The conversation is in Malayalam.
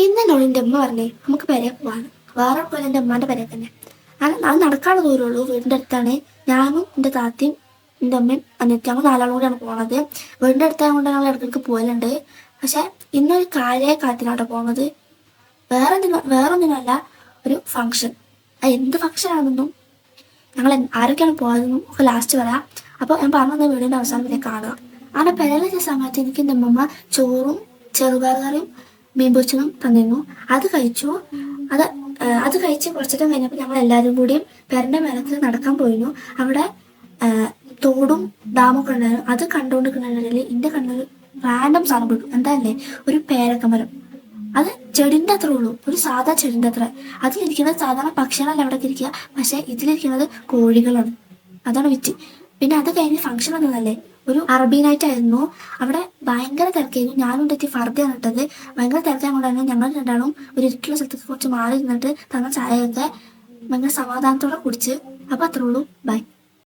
ഇന്നോട് എൻ്റെ അമ്മ പറഞ്ഞേ നമുക്ക് പെരയെ പോവാണ്. വേറെ പോലെ എൻ്റെ അമ്മാൻ്റെ പെരയെ തന്നെ. അത് നടക്കാനുള്ള ദൂരമുള്ളൂ. വീടിൻ്റെ അടുത്താണ്. ഞാനും എൻ്റെ താത്തയും എൻ്റെ അമ്മയും അനിയത്തി ഞങ്ങൾ നാലാളും കൂടിയാണ് പോണത്. വീടിൻ്റെ അടുത്തായത് കൊണ്ട് ഞങ്ങൾ ഇടയ്ക്കിടയ്ക്ക് പോകലുണ്ട്. പക്ഷെ ഇന്നൊരു കാര്യമായ കാര്യത്തിനാട്ടോ പോകുന്നത്. വേറൊന്നിനല്ല, ഒരു ഫങ്ഷൻ. അത് എന്ത് ഫങ്ഷൻ ആണെന്നും ഞങ്ങൾ ആരൊക്കെയാണ് പോയതെന്നും ഒക്കെ ലാസ്റ്റ് പറയാം. അപ്പോൾ ഞാൻ പറഞ്ഞ വീടിൻ്റെ അവസാനം വരെ കാണുക. അങ്ങനെ പെരയിലെത്തിയ സമയത്ത് എനിക്ക് എൻ്റെ അമ്മമ്മ ചോറും ചെറുപയർ കറിയും മീൻ പൊരിച്ചതും തന്നിരുന്നു. അത് കഴിച്ചു. അത് കഴിച്ച് കുറച്ചിട്ട് കഴിഞ്ഞപ്പോൾ ഞങ്ങൾ എല്ലാവരും കൂടിയും പെരൻ്റെ മേലക്ക് നടക്കാൻ പോയിരുന്നു. അവിടെ തോടും ഡാമൊക്കെ ഉണ്ടായിരുന്നു. അത് കണ്ടുകൊണ്ടിരിക്കുന്നതിനിടയിൽ എൻ്റെ കണ്ണൊരു റാൻഡം സാധനം പെട്ടു. എന്താല്ലേ, ഒരു പേരക്കമരം. അത് ചെടിൻ്റെ അത്ര ഉള്ളൂ, ഒരു സാധാ ചെടിൻ്റെ അത്ര. അതിലിരിക്കുന്നത് സാധാരണ പക്ഷികളല്ല അവിടെ ഇരിക്കുക, പക്ഷെ ഇതിലിരിക്കുന്നത് കോഴികളാണ്. അതാണ് വിറ്റ്. പിന്നെ അത് കഴിഞ്ഞ് ഫംഗ്ഷൻ ഒന്നല്ലേ, ഒരു അറബി നൈറ്റ് ആയിരുന്നു. അവിടെ ഭയങ്കര തിരക്കായിരുന്നു. ഞാനും എത്തി ഫർദയാണ് ഇട്ടത്. ഭയങ്കര തിരക്കാൻ കൊണ്ടായിരുന്നു. ഞങ്ങൾ രണ്ടാളും ഒരു ഇരുട്ടുള്ള സ്ഥലത്തേക്ക് കുറച്ച് മാറി നിന്നിട്ട് തന്ന ചായയൊക്കെ ഭയങ്കര സമാധാനത്തോടെ കുടിച്ച്. അപ്പോൾ അത്രേ ഉള്ളൂ. ബൈ.